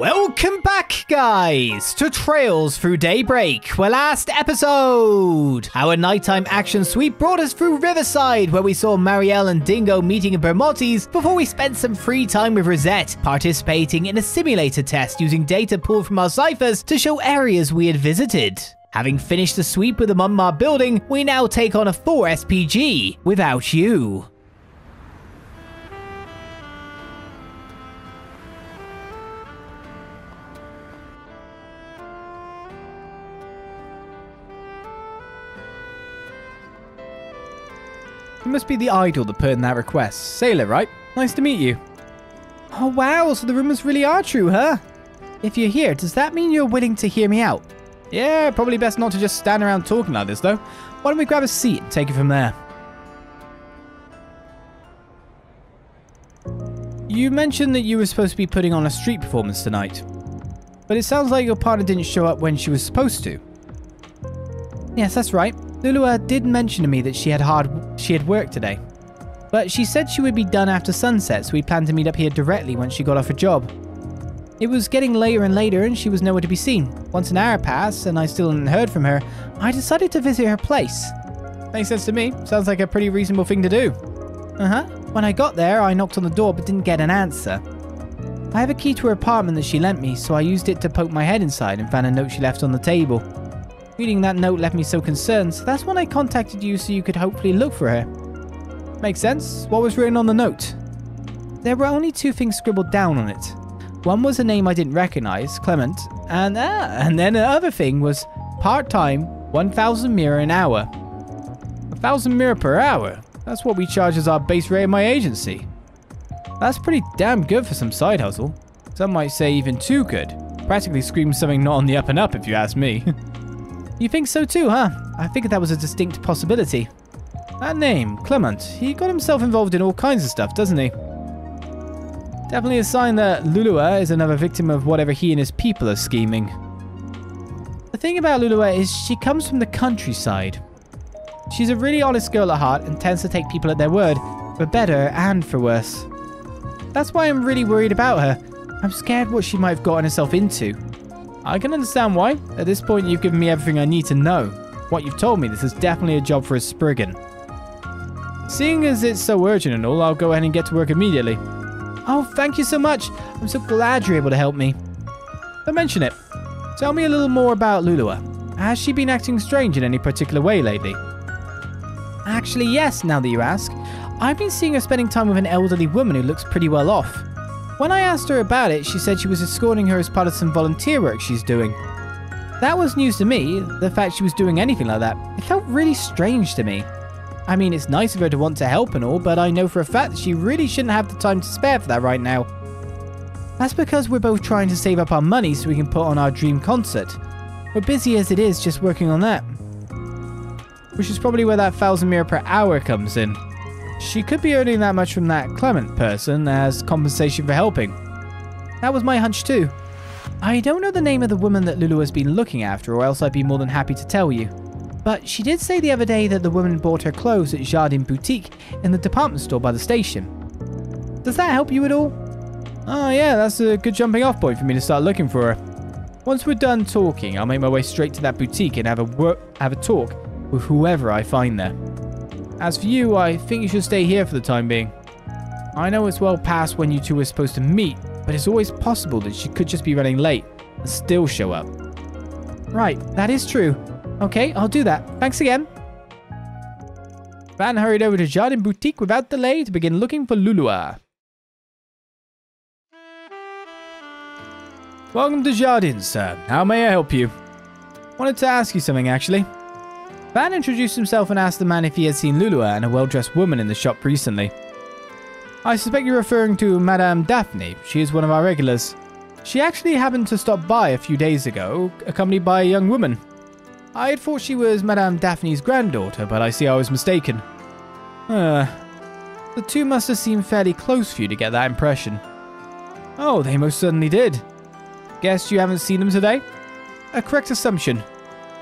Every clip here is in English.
Welcome back, guys, to Trails Through Daybreak, our last episode. Our nighttime action sweep brought us through Riverside, where we saw Marielle and Dingo meeting in Bermotti's before we spent some free time with Rosette, participating in a simulator test using data pulled from our ciphers to show areas we had visited. Having finished the sweep with the Monmar building, we now take on a 4 SPG, WithoutU. You must be the idol that put in that request. Sailor, right? Nice to meet you. Oh wow, so the rumors really are true, huh? If you're here, does that mean you're willing to hear me out? Yeah, probably best not to just stand around talking like this, though. Why don't we grab a seat and take it from there? You mentioned that you were supposed to be putting on a street performance tonight. But it sounds like your partner didn't show up when she was supposed to. Yes, that's right. Lulua did mention to me that she had work today. But she said she would be done after sunset, so we planned to meet up here directly once she got off her job. It was getting later and later and she was nowhere to be seen. Once an hour passed and I still hadn't heard from her, I decided to visit her place. Makes sense to me. Sounds like a pretty reasonable thing to do. When I got there, I knocked on the door but didn't get an answer. I have a key to her apartment that she lent me, so I used it to poke my head inside and found a note she left on the table. Reading that note left me so concerned, so that's when I contacted you so you could hopefully look for her. Makes sense. What was written on the note? There were only 2 things scribbled down on it. One was a name I didn't recognize, Clement, and then the other thing was part-time, 1,000 mira an hour. 1,000 mira per hour? That's what we charge as our base rate in my agency. That's pretty damn good for some side hustle. Some might say even too good. Practically screams something not on the up and up if you ask me. You think so too, huh? I figured that was a distinct possibility. That name, Clement, he got himself involved in all kinds of stuff, doesn't he? Definitely a sign that Lulua is another victim of whatever he and his people are scheming. The thing about Lulua is she comes from the countryside. She's a really honest girl at heart and tends to take people at their word, for better and for worse. That's why I'm really worried about her. I'm scared what she might have gotten herself into. I can understand why. At this point, you've given me everything I need to know. What you've told me, this is definitely a job for a Spriggan. Seeing as it's so urgent and all, I'll go ahead and get to work immediately. Oh, thank you so much. I'm so glad you're able to help me. Don't mention it. Tell me a little more about Lulua. Has she been acting strange in any particular way lately? Actually, yes, now that you ask. I've been seeing her spending time with an elderly woman who looks pretty well off. When I asked her about it, she said she was escorting her as part of some volunteer work she's doing. That was news to me, the fact she was doing anything like that. It felt really strange to me. I mean, it's nice of her to want to help and all, but I know for a fact that she really shouldn't have the time to spare for that right now. That's because we're both trying to save up our money so we can put on our dream concert. We're busy as it is just working on that. Which is probably where that 1,000 mira per hour comes in. She could be earning that much from that Clement person as compensation for helping. That was my hunch too. I don't know the name of the woman that Lulu has been looking after, or else I'd be more than happy to tell you. But she did say the other day that the woman bought her clothes at Jardin Boutique in the department store by the station. Does that help you at all? Oh yeah, that's a good jumping off point for me to start looking for her. Once we're done talking, I'll make my way straight to that boutique and have a talk with whoever I find there. As for you, I think you should stay here for the time being. I know it's well past when you two were supposed to meet, but it's always possible that she could just be running late and still show up. Right, that is true. Okay, I'll do that. Thanks again. Van hurried over to Jardin Boutique without delay to begin looking for Lulua. Welcome to Jardin, sir. How may I help you? Wanted to ask you something, actually. Van introduced himself and asked the man if he had seen Lulua and a well-dressed woman in the shop recently. I suspect you're referring to Madame Daphne. She is one of our regulars. She actually happened to stop by a few days ago, accompanied by a young woman. I had thought she was Madame Daphne's granddaughter, but I see I was mistaken. The two must have seemed fairly close for you to get that impression. Oh, they most certainly did. Guess you haven't seen them today? A correct assumption.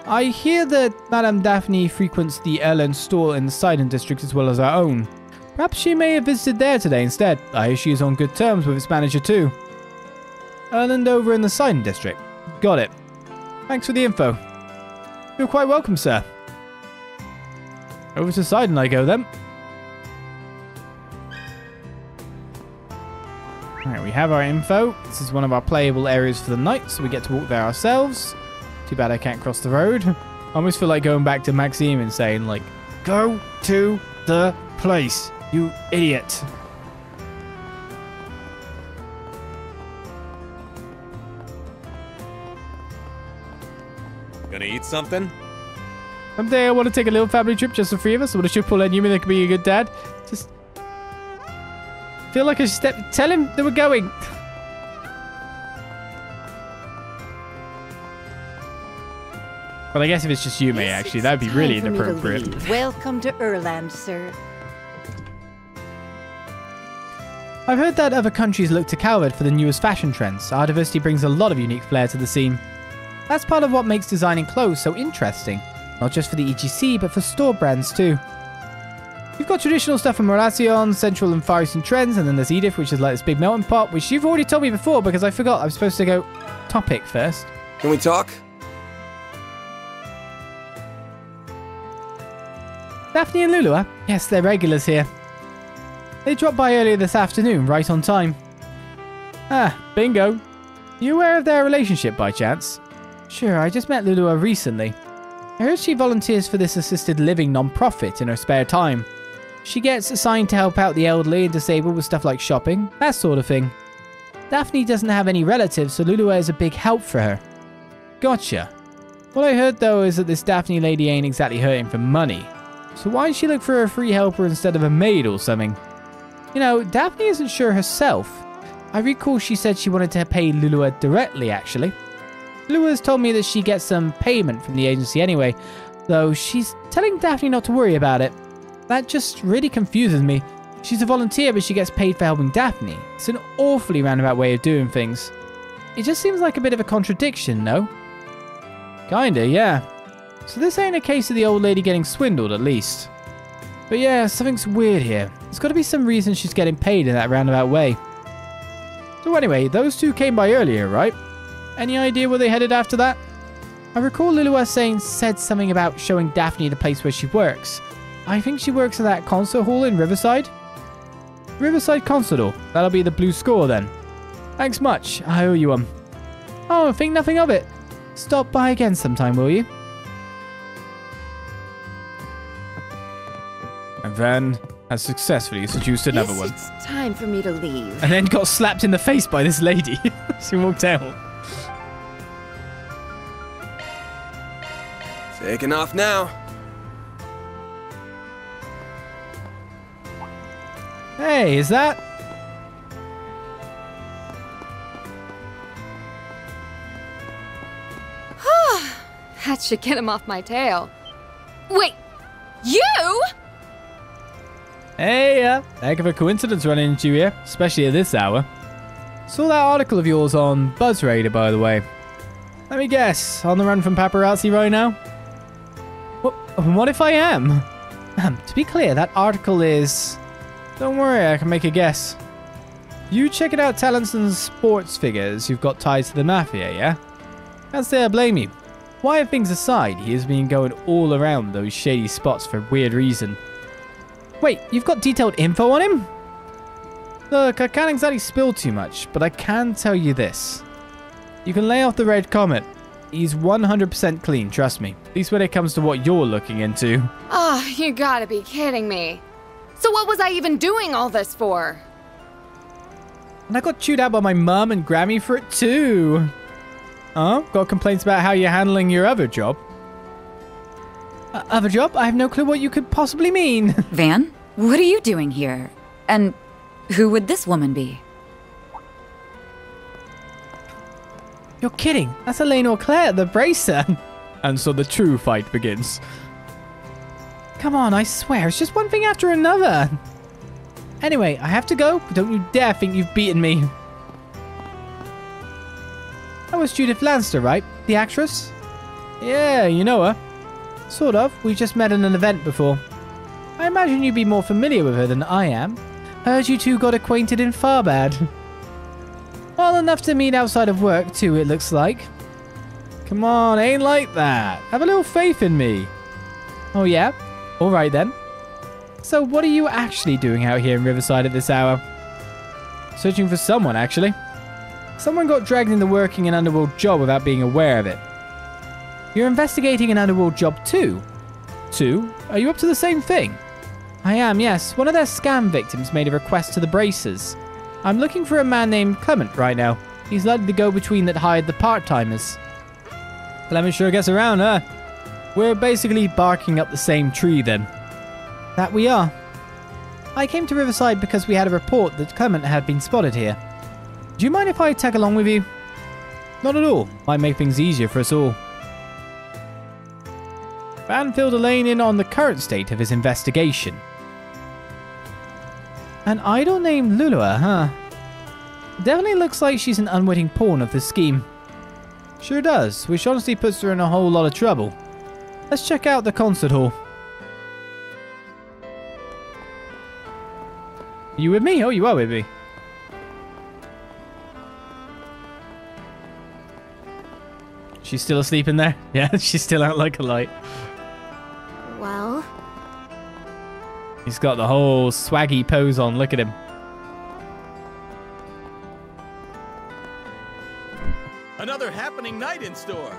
I hear that Madame Daphne frequents the Erlen store in the Sidon district as well as our own. Perhaps she may have visited there today instead. I hear she is on good terms with its manager too. Erland over in the Sidon district. Got it. Thanks for the info. You're quite welcome, sir. Over to Sidon I go then. Alright, we have our info. This is one of our playable areas for the night, so we get to walk there ourselves. Too bad I can't cross the road. I almost feel like going back to Maxime and saying, like, go to the place, you idiot. Gonna eat something? Someday I want to take a little family trip, just the three of us. I want to show Paul and Yumi that could be a good dad. Just feel like I should tell him that we're going. Well, I guess if it's just Yumi, actually, that'd be really inappropriate. Welcome to Erland, sir. I've heard that other countries look to Calvard for the newest fashion trends. Our diversity brings a lot of unique flair to the scene. That's part of what makes designing clothes so interesting. Not just for the EGC, but for store brands too. You've got traditional stuff from Relacion, Central and Far Eastern trends, and then there's Edith, which is like this big melting pot, which you've already told me before because I forgot I was supposed to go topic first. Can we talk? Daphne and Lulu, huh? Yes, they're regulars here. They dropped by earlier this afternoon, right on time. Ah, bingo. You aware of their relationship by chance? Sure, I just met Lulu recently. I heard she volunteers for this assisted living non-profit in her spare time. She gets assigned to help out the elderly and disabled with stuff like shopping, that sort of thing. Daphne doesn't have any relatives, so Lulu is a big help for her. Gotcha. What I heard though is that this Daphne lady ain't exactly hurting for money. So why'd she look for a free helper instead of a maid or something? You know, Daphne isn't sure herself. I recall she said she wanted to pay Lulu directly, actually. Lulu's told me that she gets some payment from the agency anyway, though she's telling Daphne not to worry about it. That just really confuses me. She's a volunteer, but she gets paid for helping Daphne. It's an awfully roundabout way of doing things. It just seems like a bit of a contradiction, no? Kinda, yeah. So this ain't a case of the old lady getting swindled, at least. But yeah, something's weird here. There's got to be some reason she's getting paid in that roundabout way. So anyway, those two came by earlier, right? Any idea where they headed after that? I recall Lilua said something about showing Daphne the place where she works. I think she works at that concert hall in Riverside. Riverside Concert Hall. That'll be the blue score then. Thanks much. I owe you one. Oh, think nothing of it. Stop by again sometime, will you? And Van has successfully seduced another one. It's time for me to leave. And then got slapped in the face by this lady. She walked out. Taking off now. Hey, is that? That should get him off my tail. Wait, you? Hey, heck of a coincidence running into you here, especially at this hour. Saw that article of yours on BuzzRadar, by the way. Let me guess, on the run from paparazzi right now? What if I am? To be clear, that article is... Don't worry, I can make a guess. You checking out talents and sports figures you've got ties to the Mafia, yeah? Can't say I blame you. Why things aside, he has been going all around those shady spots for weird reason. Wait, you've got detailed info on him? Look, I can't exactly spill too much, but I can tell you this. You can lay off the Red Comet. He's 100% clean, trust me. At least when it comes to what you're looking into. Oh, you gotta be kidding me. So what was I even doing all this for? And I got chewed out by my mum and Grammy for it too. Huh? Got complaints about how you're handling your other job? Other job? I have no clue what you could possibly mean. Van, what are you doing here? And who would this woman be? You're kidding. That's Elaine Auclair, the bracer. And so the true fight begins. Come on, I swear, it's just one thing after another. Anyway, I have to go, but don't you dare think you've beaten me. That was Judith Lanster, right? The actress? Yeah, you know her. Sort of. We just met at an event before. I imagine you'd be more familiar with her than I am. Heard you two got acquainted in Farbad. Well, enough to meet outside of work too, it looks like. Come on, ain't like that. Have a little faith in me. Oh yeah? Alright then. So what are you actually doing out here in Riverside at this hour? Searching for someone, actually. Someone got dragged into working an underworld job without being aware of it. You're investigating an underworld job too? Two? Are you up to the same thing? I am, yes. One of their scam victims made a request to the Bracers. I'm looking for a man named Clement right now. He's likely to go between that hired the part-timers. Clement sure gets around, huh? We're basically barking up the same tree then. That we are. I came to Riverside because we had a report that Clement had been spotted here. Do you mind if I tag along with you? Not at all. Might make things easier for us all. Van filled Elaine in on the current state of his investigation. An idol named Lulua, huh? Definitely looks like she's an unwitting pawn of the scheme. Sure does, which honestly puts her in a whole lot of trouble. Let's check out the concert hall. Are you with me? Oh, you are with me. She's still asleep in there? Yeah, she's still out like a light. Well? He's got the whole swaggy pose on. Look at him. Another happening night in store.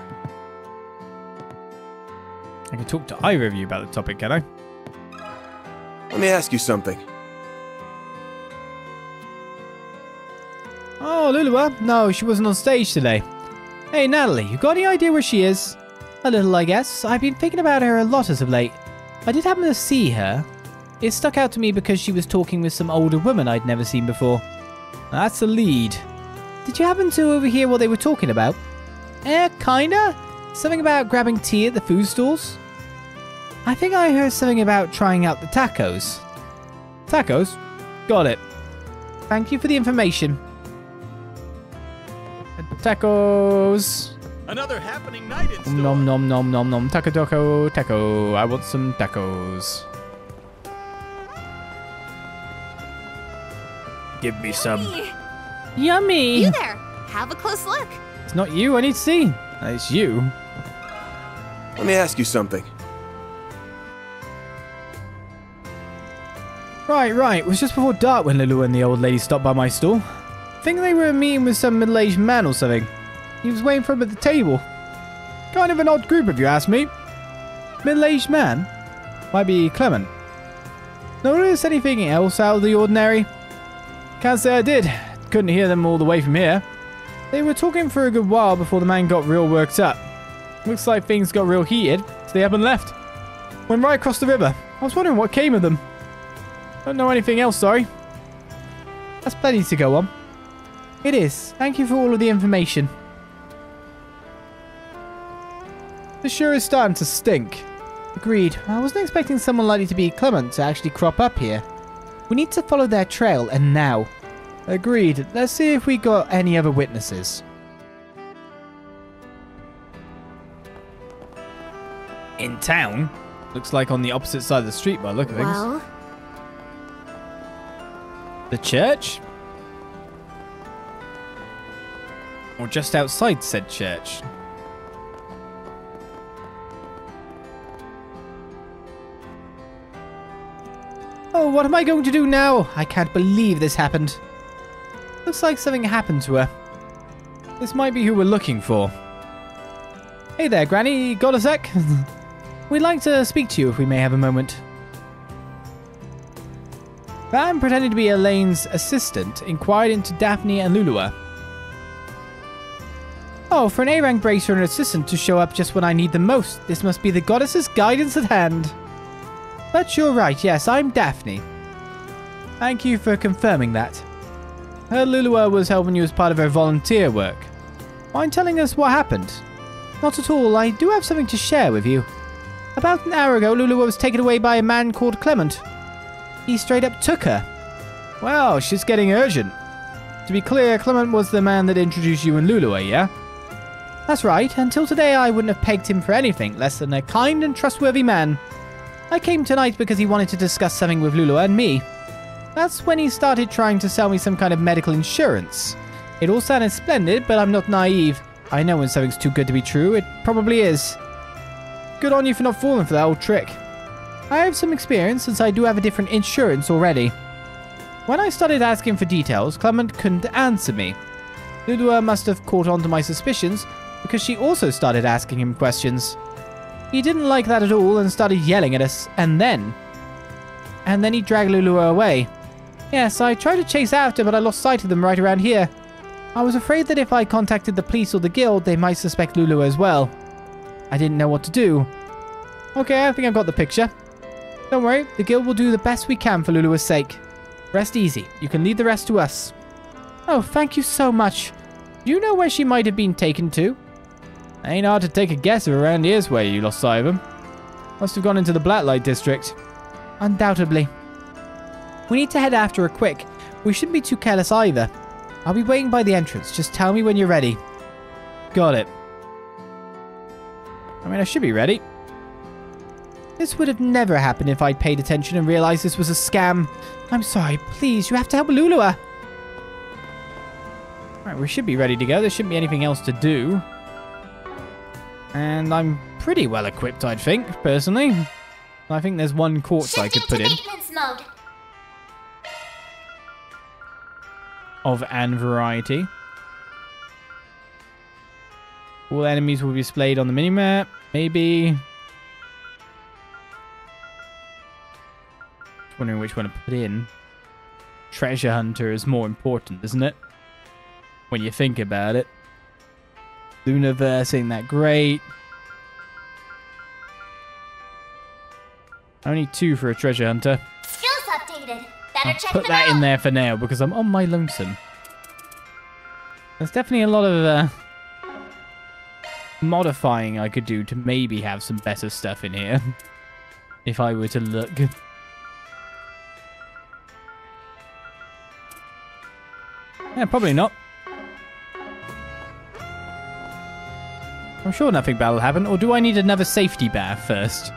I can talk to either of you about the topic, can I? Let me ask you something. Oh, Lulua? No, she wasn't on stage today. Hey, Natalie, you got any idea where she is? A little, I guess. I've been thinking about her a lot as of late. I did happen to see her. It stuck out to me because she was talking with some older woman I'd never seen before. That's a lead. Did you happen to overhear what they were talking about? Kinda. Something about grabbing tea at the food stalls? I think I heard something about trying out the tacos. Tacos? Got it. Thank you for the information. Tacos. Another happening night in store. Nom nom nom nom nom. Taco taco taco. I want some tacos. Give me some. Yummy. You there. Have a close look. It's not you. I need to see. It's you. Let me ask you something. Right. It was just before dark when Lulu and the old lady stopped by my stall. I think they were meeting with some middle-aged man or something. He was waiting for him at the table. Kind of an odd group if you ask me. Middle-aged man? Might be Clement. Notice anything else out of the ordinary? Can't say I did. Couldn't hear them all the way from here. They were talking for a good while before the man got real worked up. Looks like things got real heated, so they up and left. Went right across the river. I was wondering what came of them. Don't know anything else, sorry. That's plenty to go on. It is. Thank you for all of the information. This sure is starting to stink. Agreed. I wasn't expecting someone likely to be Clement to actually crop up here. We need to follow their trail, and now. Agreed. Let's see if we got any other witnesses. In town? Looks like on the opposite side of the street by the look of things. Well? The church? Or just outside said church? Oh, what am I going to do now? I can't believe this happened. Looks like something happened to her. This might be who we're looking for. Hey there, Granny. Got a sec? We'd like to speak to you if we may have a moment. Van, pretending to be Elaine's assistant, inquired into Daphne and Lulua. Oh, for an A-rank bracer and an assistant to show up just when I need them most, this must be the goddess's guidance at hand. But you're right, yes, I'm Daphne. Thank you for confirming that. Her Lulua was helping you as part of her volunteer work. Mind telling us what happened? Not at all, I do have something to share with you. About an hour ago, Lulua was taken away by a man called Clement. He straight up took her. Well, she's getting urgent. To be clear, Clement was the man that introduced you and Lulua, yeah? That's right. Until today, I wouldn't have pegged him for anything less than a kind and trustworthy man. I came tonight because he wanted to discuss something with Lulua and me. That's when he started trying to sell me some kind of medical insurance. It all sounded splendid, but I'm not naive. I know when something's too good to be true. It probably is. Good on you for not falling for that old trick. I have some experience since I do have a different insurance already. When I started asking for details, Clement couldn't answer me. Lulua must have caught on to my suspicions because she also started asking him questions. He didn't like that at all and started yelling at us, and then he dragged Lulua away. Yes, I tried to chase after, but I lost sight of them right around here. I was afraid that if I contacted the police or the guild, they might suspect Lulua as well. I didn't know what to do. Okay, I think I've got the picture. Don't worry, the guild will do the best we can for Lulua's sake. Rest easy. You can leave the rest to us. Oh, thank you so much. Do you know where she might have been taken to? Ain't hard to take a guess if around here's where you lost sight of him. Must have gone into the Blacklight district. Undoubtedly. We need to head after her quick. We shouldn't be too careless either. I'll be waiting by the entrance. Just tell me when you're ready. Got it. I mean, I should be ready. This would have never happened if I'd paid attention and realized this was a scam. I'm sorry. Please, you have to help Lulua. Alright, we should be ready to go. There shouldn't be anything else to do. And I'm pretty well equipped, I think, personally. I think there's one quartz I could put in. Mode. Of an variety. All enemies will be displayed on the minimap. Maybe. Just wondering which one to put in. Treasure Hunter is more important, isn't it? When you think about it. Lunaverse ain't that great. Only 2 for a treasure hunter. Skills updated. Better check Put them that out. in there for now because I'm on my lonesome. There's definitely a lot of modifying I could do to maybe have some better stuff in here. If I were to look. Yeah, probably not. I'm sure nothing bad will happen, or do I need another safety bath first?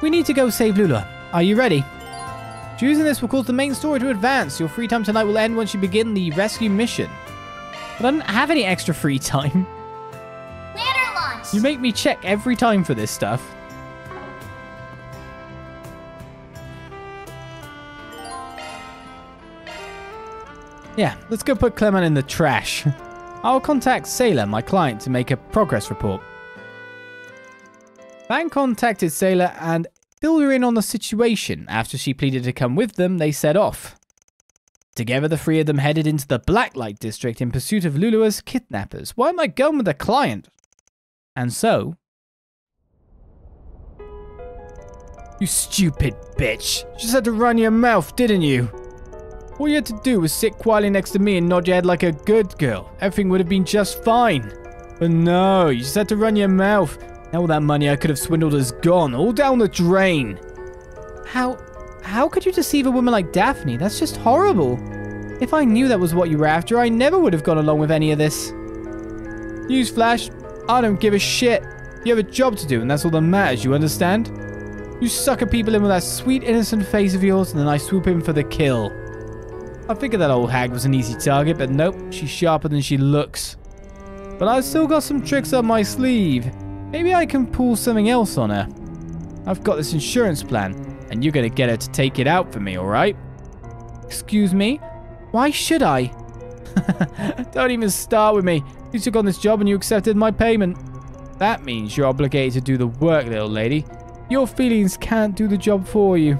We need to go save Lulua. Are you ready? Choosing this will cause the main story to advance. Your free time tonight will end once you begin the rescue mission. But I don't have any extra free time. Ladder launch. You make me check every time for this stuff. Yeah, let's go put Clement in the trash. I'll contact Sailor, my client, to make a progress report. Van contacted Sailor and filled her in on the situation. After she pleaded to come with them, they set off. Together, the 3 of them headed into the Blacklight district in pursuit of Lulua's kidnappers. Why am I going with the client? And so... You stupid bitch. You just had to run your mouth, didn't you? All you had to do was sit quietly next to me and nod your head like a good girl. Everything would have been just fine. But no, you just had to run your mouth. Now all that money I could have swindled is gone, all down the drain. How could you deceive a woman like Daphne? That's just horrible. If I knew that was what you were after, I never would have gone along with any of this. Newsflash, I don't give a shit. You have a job to do and that's all that matters, you understand? You sucker people in with that sweet innocent face of yours and then I swoop in for the kill. I figured that old hag was an easy target, but nope, she's sharper than she looks. But I've still got some tricks up my sleeve. Maybe I can pull something else on her. I've got this insurance plan, and you're gonna get her to take it out for me, alright? Excuse me? Why should I? Don't even start with me. You took on this job and you accepted my payment. That means you're obligated to do the work, little lady. Your feelings can't do the job for you.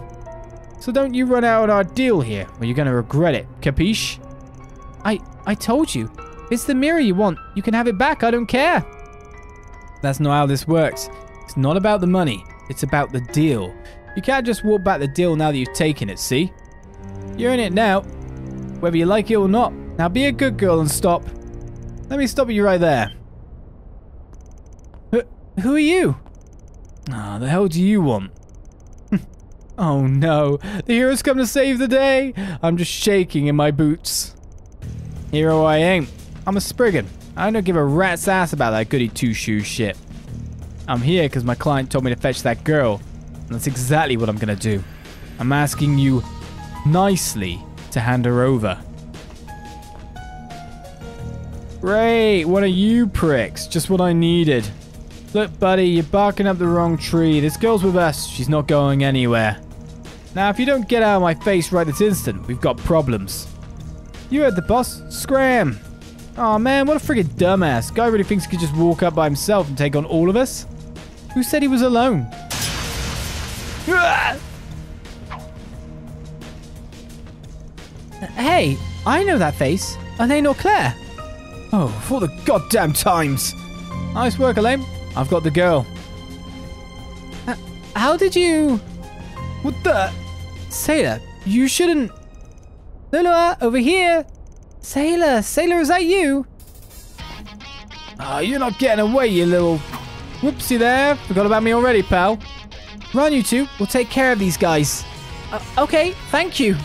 So don't you run out on our deal here, or you're gonna regret it, capiche? I told you. If it's the mirror you want, you can have it back, I don't care. That's not how this works. It's not about the money, it's about the deal. You can't just walk back the deal now that you've taken it, see? You're in it now, whether you like it or not. Now be a good girl and stop. Let me stop you right there. Who are you? Ah, the hell do you want? Oh no, the hero's come to save the day. I'm just shaking in my boots. Hero I ain't. I'm a Spriggan. I don't give a rat's ass about that goody two-shoes shit. I'm here because my client told me to fetch that girl. And that's exactly what I'm gonna do. I'm asking you nicely to hand her over. Great, one of you pricks. Just what I needed. Look, buddy, you're barking up the wrong tree. This girl's with us. She's not going anywhere. Now, if you don't get out of my face right this instant, we've got problems. You heard the boss. Scram. Aw, man, what a friggin' dumbass. Guy really thinks he could just walk up by himself and take on all of us? Who said he was alone? Hey, I know that face. Elaine Auclair. Oh, for the goddamn times. Nice work, Elaine. I've got the girl. How did you... What the... Sailor, you shouldn't... Lulua, over here. Sailor, is that you? Oh, you're not getting away, you little... Whoopsie there. Forgot about me already, pal. Run, you two. We'll take care of these guys. Okay, thank you.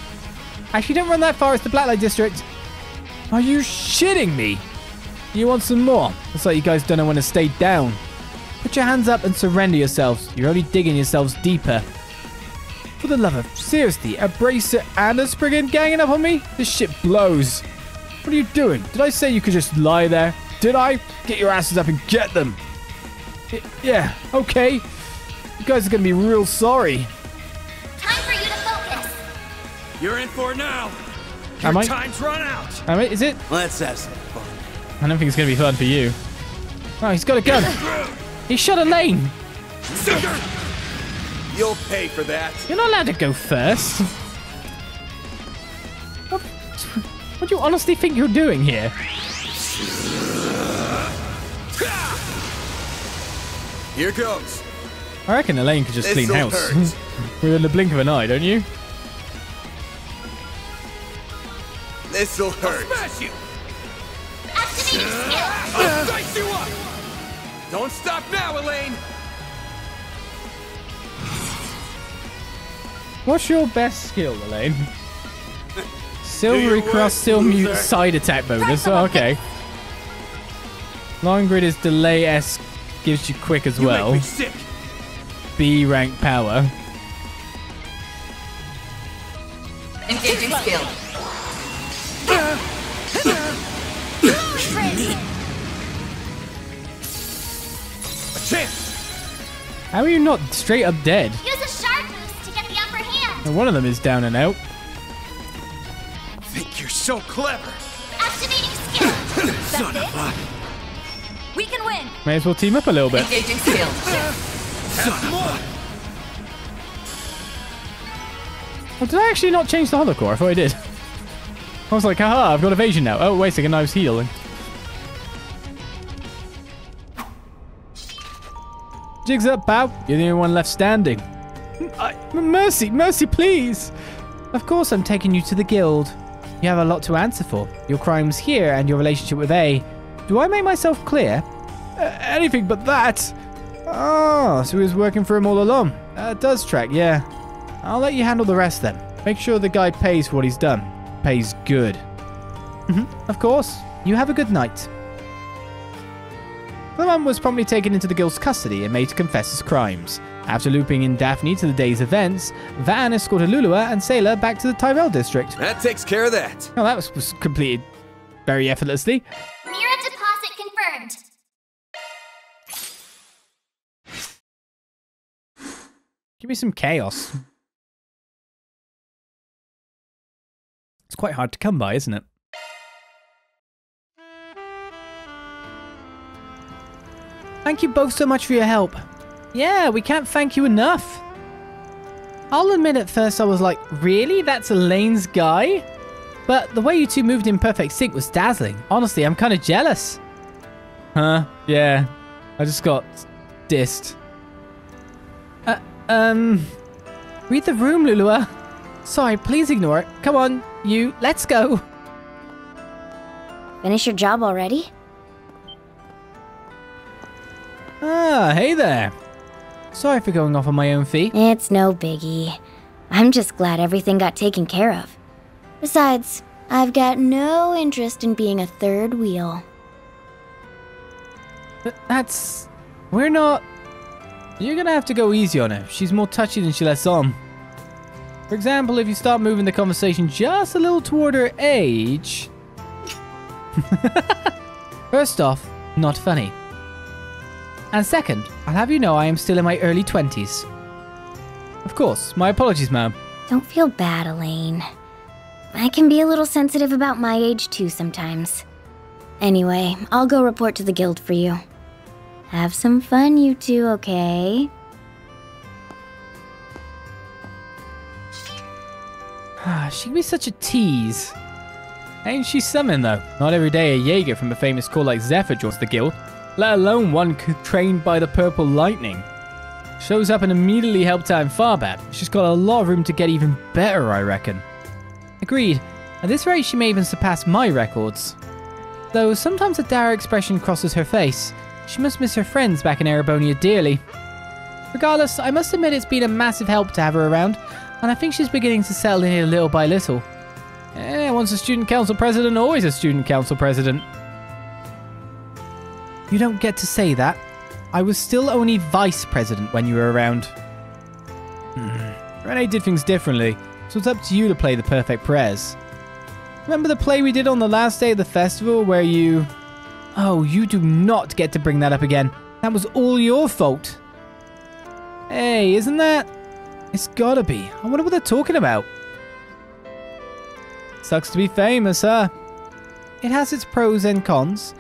Actually, don't run that far. It's the Blacklight District. Are you shitting me? You want some more? Looks like you guys don't know when to stay down. Put your hands up and surrender yourselves. You're only digging yourselves deeper. For the love of... Seriously, a bracer and a Spriggan ganging up on me? This shit blows. What are you doing? Did I say you could just lie there? Did I? Get your asses up and get them. Yeah, okay. You guys are going to be real sorry. Time for you to focus. You're in for it now. Am I? Time's run out. Am I? Is it? Let's have some fun. I don't think it's going to be fun for you. Oh, he's got a gun. He shot Elaine. You'll pay for that. You're not allowed to go first. What do you honestly think you're doing here? Here goes. I reckon Elaine could just clean This'll house. hurt. Within the blink of an eye, don't you? This'll hurt. Smash you. Activating skill. I'll dice you up. Don't stop now, Elaine. What's your best skill, Elaine? Silvery Do you cross, still mute, loser? side attack bonus. Oh, okay. Long grid is delay S, gives you quick as You well. make me sick. B rank power. Engaging skill. A chance. How are you not straight up dead? Use a sharp boost to get the upper hand. And one of them is down and out. Think you're so clever. Activating skill. Son of a... We can win. May as well team up a little bit. Engaging skill. More. Oh, did I actually not change the holocore? I thought I did. I was like, haha, I've got evasion now. Oh, wait a second, I was healing. Jigs up, pal. You're the only one left standing. Mercy, please. Of course I'm taking you to the guild. You have a lot to answer for. Your crimes here and your relationship with A. Do I make myself clear? Anything but that. Oh, so he was working for him all along. It does track, yeah. I'll let you handle the rest then. Make sure the guy pays for what he's done. Pays good. Of course. You have a good night. The man was promptly taken into the guild's custody and made to confess his crimes. After looping in Daphne to the day's events, Van escorted Lulua and Sailor back to the Tyrell district. That takes care of that. Oh, that was completed very effortlessly. Mira deposit confirmed. Give me some chaos. It's quite hard to come by, isn't it? Thank you both so much for your help. Yeah, we can't thank you enough. I'll admit at first I was like, really? That's Elaine's guy? But the way you two moved in perfect sync was dazzling. Honestly, I'm kind of jealous. Huh? Yeah. I just got dissed. Read the room, Lulua. Sorry, please ignore it. Come on, you. Let's go. Finish your job already? Ah, hey there. Sorry for going off on my own feet. It's no biggie. I'm just glad everything got taken care of. Besides, I've got no interest in being a third wheel. That's... We're not... You're gonna have to go easy on her. She's more touchy than she lets on. For example, if you start moving the conversation just a little toward her age... First off, not funny. And second, I'll have you know I am still in my early 20s. Of course, my apologies, ma'am. Don't feel bad, Elaine. I can be a little sensitive about my age too sometimes. Anyway, I'll go report to the guild for you. Have some fun, you two, okay? She can be such a tease. Ain't she something, though? Not every day a Jaeger from a famous corps like Zephyr joins the guild, let alone one trained by the Purple Lightning. Shows up and immediately helped out in Farbad. She's got a lot of room to get even better, I reckon. Agreed. At this rate, she may even surpass my records. Though sometimes a dour expression crosses her face. She must miss her friends back in Erebonia dearly. Regardless, I must admit it's been a massive help to have her around, and I think she's beginning to settle in here little by little. Once a student council president, always a student council president. You don't get to say that. I was still only vice president when you were around. Renee did things differently, so it's up to you to play the perfect prez. Remember the play we did on the last day of the festival where you... Oh, you do not get to bring that up again. That was all your fault. Hey, isn't that... It's gotta be. I wonder what they're talking about. Sucks to be famous, huh? It has its pros and cons.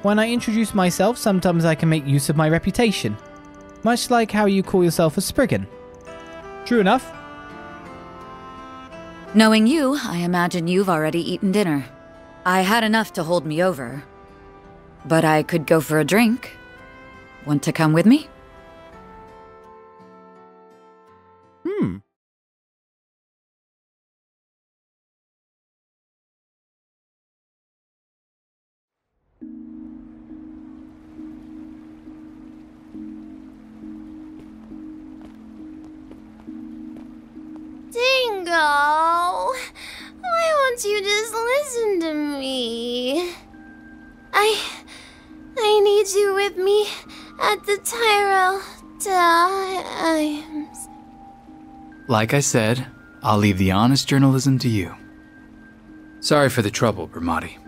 When I introduce myself, sometimes I can make use of my reputation. Much like how you call yourself a Spriggan. True enough. Knowing you, I imagine you've already eaten dinner. I had enough to hold me over. But I could go for a drink. Want to come with me? Dingo, why won't you just listen to me? I need you with me at the Tyrell times. Like I said, I'll leave the honest journalism to you. Sorry for the trouble, Bramati.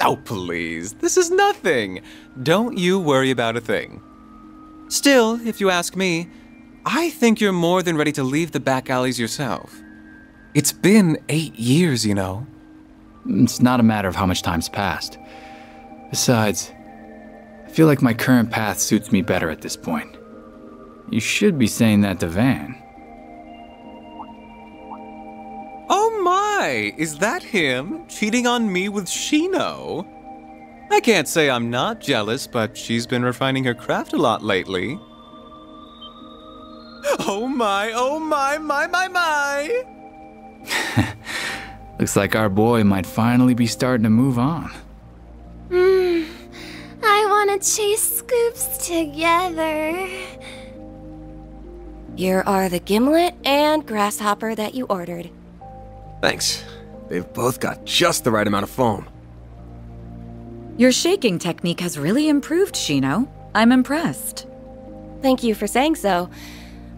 Oh, please. This is nothing. Don't you worry about a thing. Still, if you ask me, I think you're more than ready to leave the back alleys yourself. It's been 8 years, you know. It's not a matter of how much time's passed. Besides, I feel like my current path suits me better at this point. You should be saying that to Van. Oh my! Is that him? Cheating on me with Shino? I can't say I'm not jealous, but she's been refining her craft a lot lately. Oh my, my! Looks like our boy might finally be starting to move on. I want to chase scoops together. Here are the gimlet and grasshopper that you ordered. Thanks. They've both got just the right amount of foam. Your shaking technique has really improved, Shino. I'm impressed. Thank you for saying so,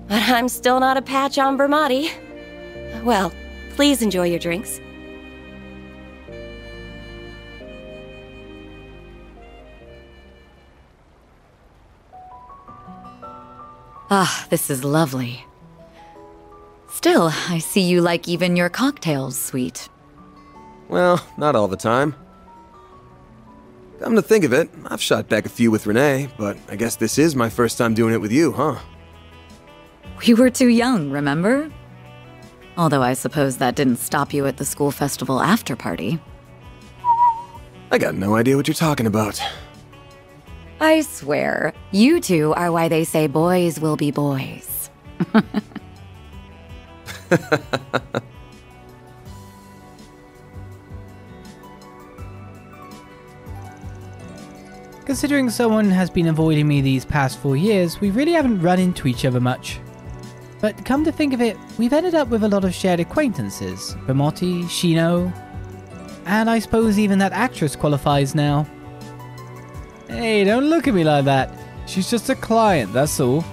but I'm still not a patch on Bramati. Well, please enjoy your drinks. Ah, this is lovely. Still, I see you like even your cocktails sweet. Well, not all the time. Come to think of it, I've shot back a few with Renee, but I guess this is my first time doing it with you, huh? We were too young, remember? Although I suppose that didn't stop you at the school festival after party. I got no idea what you're talking about. I swear, you two are why they say boys will be boys. Considering someone has been avoiding me these past 4 years, we really haven't run into each other much. But come to think of it, we've ended up with a lot of shared acquaintances. Bramati, Shino, and I suppose even that actress qualifies now. Hey, don't look at me like that. She's just a client, that's all.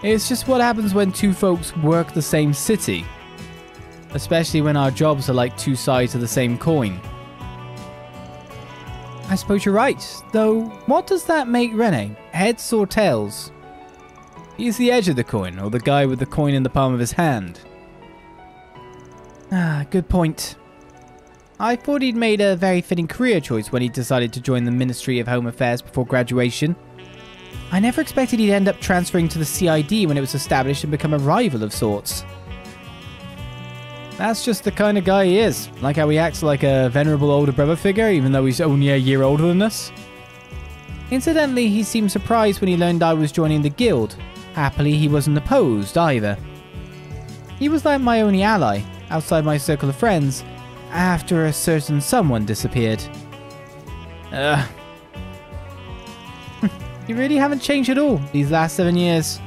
It's just what happens when two folks work the same city. Especially when our jobs are like two sides of the same coin. I suppose you're right. Though, what does that make Rene? Heads or tails? He's the edge of the coin, or the guy with the coin in the palm of his hand. Ah, good point. I thought he'd made a very fitting career choice when he decided to join the Ministry of Home Affairs before graduation. I never expected he'd end up transferring to the CID when it was established and become a rival of sorts. That's just the kind of guy he is. Like how he acts like a venerable older brother figure, even though he's only a year older than us. Incidentally, he seemed surprised when he learned I was joining the guild. Happily, he wasn't opposed either. He was like my only ally, outside my circle of friends, after a certain someone disappeared. You really haven't changed at all these last 7 years.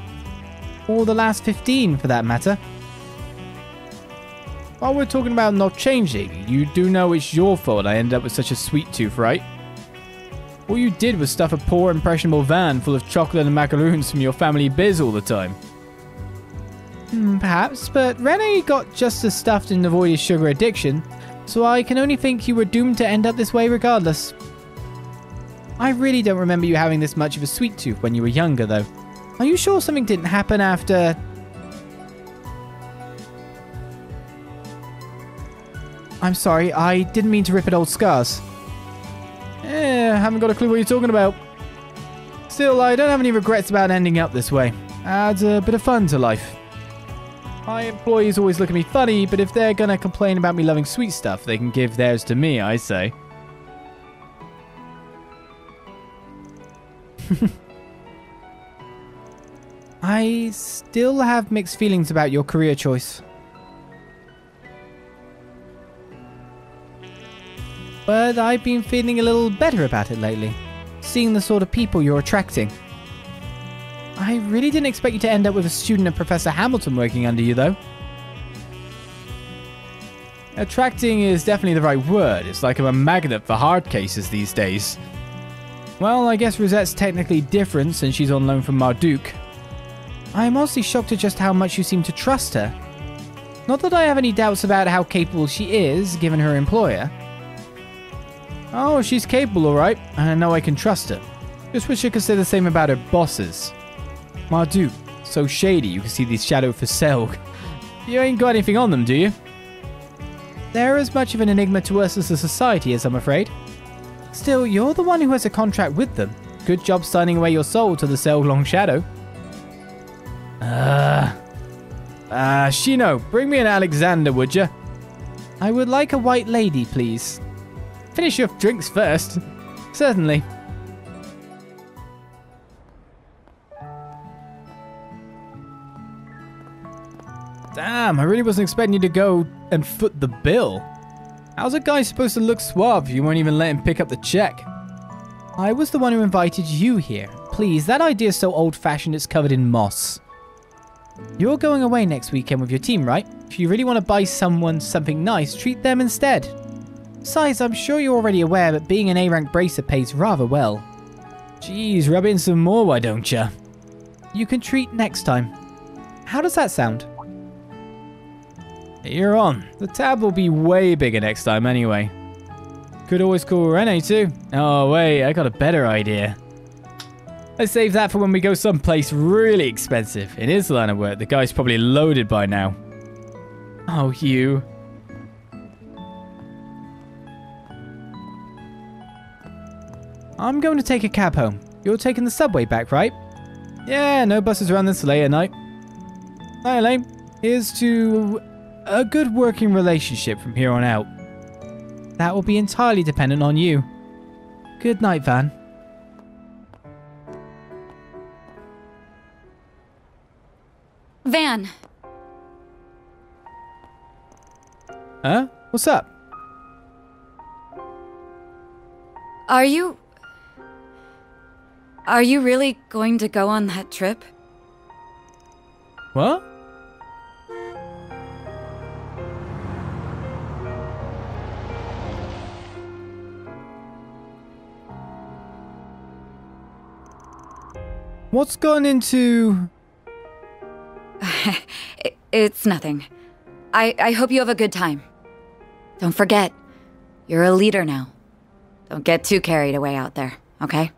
Or the last 15, for that matter. While we're talking about not changing, you do know it's your fault I ended up with such a sweet tooth, right? All you did was stuff a poor, impressionable van full of chocolate and macaroons from your family biz all the time. Perhaps, but Rene got just as stuffed and avoided his sugar addiction, so I can only think you were doomed to end up this way regardless. I really don't remember you having this much of a sweet tooth when you were younger, though. Are you sure something didn't happen after... I'm sorry, I didn't mean to rip at old scars. Haven't got a clue what you're talking about. Still, I don't have any regrets about ending up this way. Adds a bit of fun to life. My employees always look at me funny, but if they're gonna complain about me loving sweet stuff, they can give theirs to me, I say. I still have mixed feelings about your career choice. But I've been feeling a little better about it lately, seeing the sort of people you're attracting. I really didn't expect you to end up with a student of Professor Hamilton working under you, though. Attracting is definitely the right word. It's like I'm a magnet for hard cases these days. Well, I guess Rosette's technically different since she's on loan from Marduk. I am honestly shocked at just how much you seem to trust her. Not that I have any doubts about how capable she is, given her employer. Oh, she's capable, alright, and I know I can trust her. Just wish I could say the same about her bosses. Marduk, so shady you can see these shadow for Selg. You ain't got anything on them, do you? They're as much of an enigma to us as a society is, I'm afraid. Still, you're the one who has a contract with them. Good job signing away your soul to the Selg Long Shadow. Shino, bring me an Alexander, would ya? I would like a white lady, please. Finish your drinks first. Certainly. Damn, I really wasn't expecting you to go and foot the bill. How's a guy supposed to look suave if you won't even let him pick up the check? I was the one who invited you here. Please, that idea's so old-fashioned it's covered in moss. You're going away next weekend with your team, right? If you really want to buy someone something nice, treat them instead. Besides, I'm sure you're already aware that being an A-rank bracer pays rather well. Jeez, rub in some more, why don't ya? You can treat next time. How does that sound? You're on. The tab will be way bigger next time anyway. Could always call Rene too. Oh wait, I got a better idea. Let's save that for when we go someplace really expensive. In his line of work, the guy's probably loaded by now. Oh, you. I'm going to take a cab home. You're taking the subway back, right? Yeah, no buses around this late at night. Hi, Elaine. Here's to a good working relationship from here on out. That will be entirely dependent on you. Good night, Van. Van. Huh? What's up? Are you really going to go on that trip? What? What's gone into... It's nothing. I hope you have a good time. Don't forget, you're a leader now. Don't get too carried away out there, okay?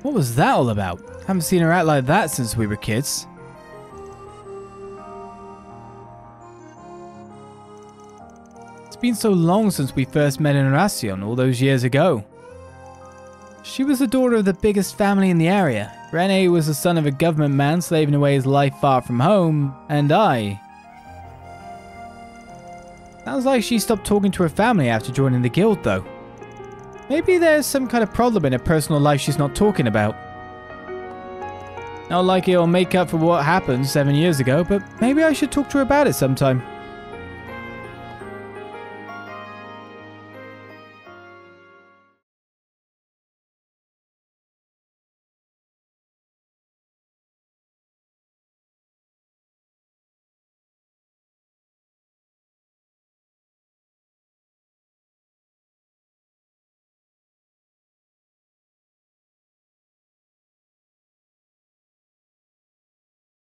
What was that all about? Haven't seen her act like that since we were kids. It's been so long since we first met in Intermission all those years ago. She was the daughter of the biggest family in the area. Rene was the son of a government man slaving away his life far from home, and I. Sounds like she stopped talking to her family after joining the guild though. Maybe there's some kind of problem in her personal life she's not talking about. Not like it'll make up for what happened 7 years ago, but maybe I should talk to her about it sometime.